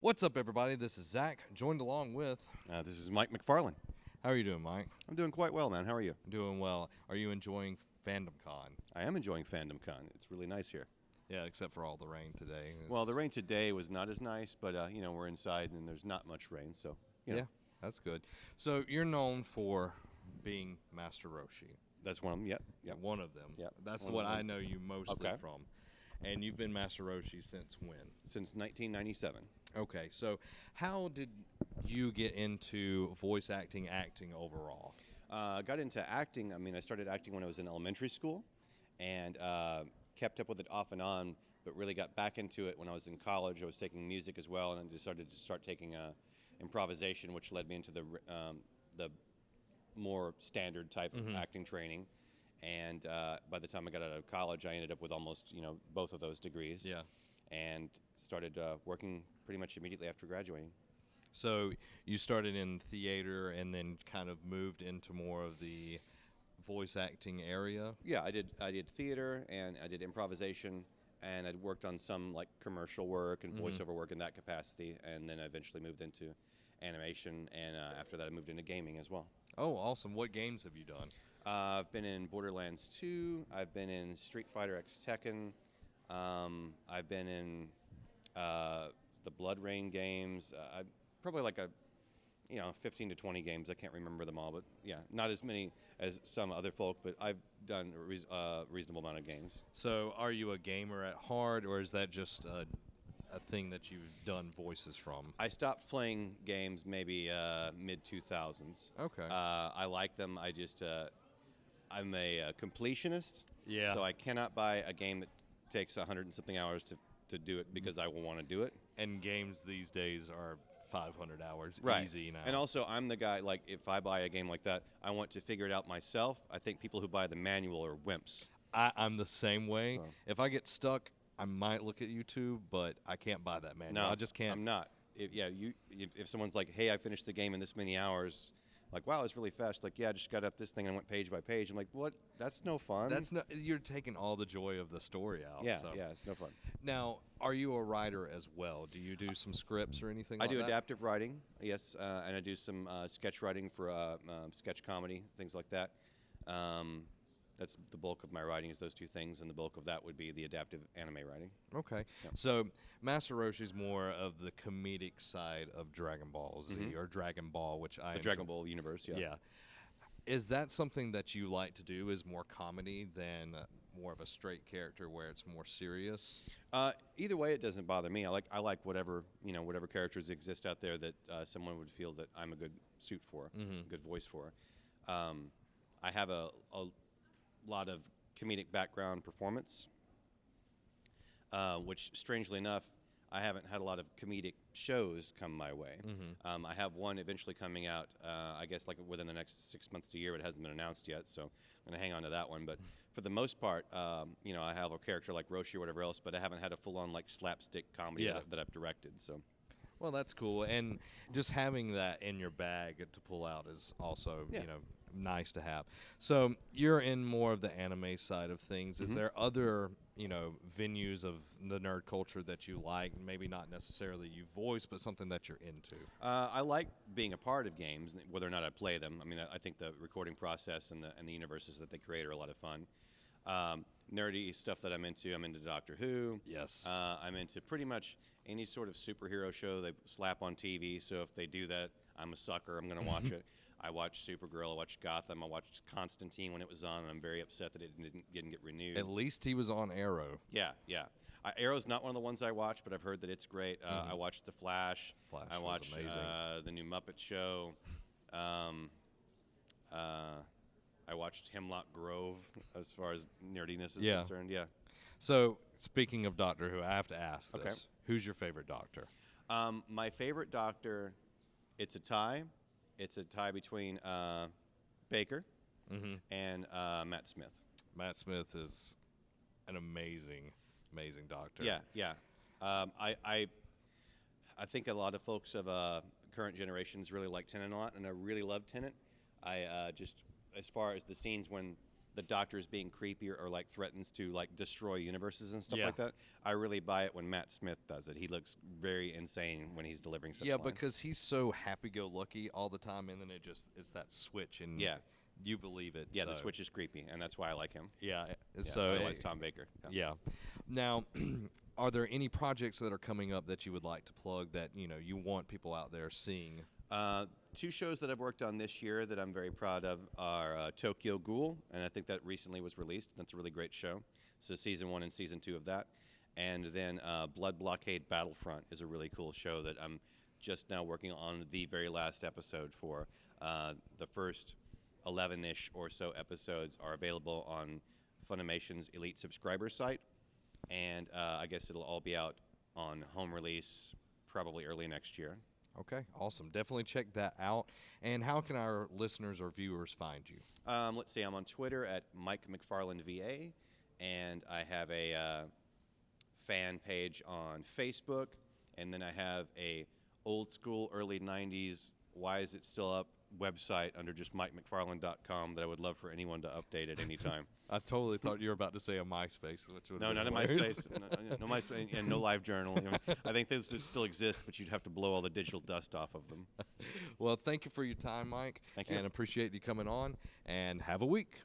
What's up, everybody? This is Zach, joined along with. This is Mike McFarland. How are you doing, Mike? I'm doing quite well, man. How are you? Doing well. Are you enjoying Fandom Con? I am enjoying Fandom Con. It's really nice here. Yeah, except for all the rain today. Well, the rain today was not as nice, but we're inside and there's not much rain, so yeah, that's good. So you're known for being Master Roshi. That's one of them. Yep. One of them. Yep. That's one what I know you mostly Okay. from. And you've been Master Roshi since when? Since 1997. Okay, so how did you get into voice acting overall? Got into acting. I started acting when I was in elementary school, and kept up with it off and on. But really got back into it when I was in college. I was taking music as well, and then decided to start taking improvisation, which led me into the more standard type of acting training. And by the time I got out of college, I ended up with almost both of those degrees. Yeah. And started working pretty much immediately after graduating. So you started in theater and then kind of moved into more of the voice acting area? Yeah, I did theater and I did improvisation, and I'd worked on some like commercial work and voiceover work in that capacity, and then I eventually moved into animation, and after that I moved into gaming as well. Oh, awesome. What games have you done? I've been in Borderlands 2, I've been in Street Fighter X Tekken, I've been in the Blood Rain games. I probably like 15 to 20 games. I can't remember them all, but yeah, not as many as some other folk, but I've done a reasonable amount of games. So are you a gamer at heart, or is that just a thing that you've done voices from? I stopped playing games maybe mid-2000s. Okay. I like them. I'm a completionist. Yeah. So I cannot buy a game that takes 100 and something hours to do it because I will want to do it. And games these days are 500 hours Right. easy now. And also, I'm the guy, like, if I buy a game like that, I want to figure it out myself. I think people who buy the manual are wimps. I'm the same way. So. If I get stuck, I might look at YouTube, but I can't buy that manual. No, I just can't. I'm not. If someone's like, hey, I finished the game in this many hours, like, wow, it's really fast. Like, yeah, I just got up this thing and went page by page. I'm like, what? That's no fun. You're taking all the joy of the story out. Yeah, so. yeah, it's no fun. Now, are you a writer as well? Do you do some scripts or anything I like do that? adaptive writing, yes, and I do some sketch writing for sketch comedy, things like that. That's the bulk of my writing is those two things, and the bulk of that would be the adaptive anime writing. Okay. Yep. So Master Roshi's more of the comedic side of Dragon Ball Z or Dragon Ball, which I The Dragon Ball universe, yeah. Yeah. Is that something that you like to do, is more comedy than more of a straight character where it's more serious? Either way, it doesn't bother me. I like whatever characters exist out there that someone would feel that I'm a good suit for, a good voice for. I have a lot of comedic background performance, which strangely enough, I haven't had a lot of comedic shows come my way. I have one eventually coming out, I guess like within the next 6 months to a year, but it hasn't been announced yet, so I'm going to hang on to that one. But for the most part, I have a character like Roshi or whatever else, but I haven't had a full-on like slapstick comedy that I've directed. So. Well, that's cool, and just having that in your bag to pull out is also, nice to have. So you're in more of the anime side of things. Is there other, venues of the nerd culture that you like? Maybe not necessarily you voice, but something that you're into. I like being a part of games, whether or not I play them. I mean, I think the recording process and the universes that they create are a lot of fun. Nerdy stuff that I'm into Doctor Who. Yes. I'm into pretty much any sort of superhero show they slap on TV. So if they do that, I'm a sucker. I'm going to watch it. I watched Supergirl. I watched Gotham. I watched Constantine when it was on, and I'm very upset that it didn't get renewed. At least he was on Arrow. Yeah. Arrow's not one of the ones I watched, but I've heard that it's great. I watched The Flash. I watched was amazing. The new Muppet Show. I watched Hemlock Grove as far as nerdiness is concerned. Yeah. So speaking of Doctor Who, I have to ask this. Okay. Who's your favorite Doctor? My favorite Doctor, it's a tie. It's a tie between Baker and Matt Smith. Matt Smith is an amazing Doctor. Yeah. I think a lot of folks of current generations really like Tennant a lot, and I really love Tennant. Just as far as the scenes when the Doctor's being creepy or like threatens to like destroy universes and stuff Yeah. like that. I really buy it when Matt Smith does it. He looks very insane when he's delivering such Yeah, lines. because he's so happy-go-lucky all the time, and then it's that switch, and Yeah. you believe it. Yeah, so. the Switch is creepy, and that's why I like him. Yeah, Yeah, so otherwise Tom Baker. Yeah. Now, are there any projects that are coming up that you would like to plug that you want people out there seeing? 2 shows that I've worked on this year that I'm very proud of are Tokyo Ghoul, and I think that recently was released. That's a really great show. So season 1 and season 2 of that. And then Blood Blockade Battlefront is a really cool show that I'm just now working on the very last episode for. The first 11-ish or so episodes are available on Funimation's Elite subscriber site, and I guess it'll all be out on home release probably early next year. Okay, awesome. Definitely check that out. And how can our listeners or viewers find you? Let's see, I'm on Twitter at Mike McFarland VA, and I have a fan page on Facebook, and then I have a old school early 90s Why Is It Still Up website under just MikeMcFarland.com that I would love for anyone to update at any time. I totally thought you were about to say a MySpace, which would No, not a MySpace. No MySpace, and no LiveJournal. I mean, I think those still exist, but you'd have to blow all the digital dust off of them. Well, thank you for your time, Mike. Thank you. And appreciate you coming on, and have a week.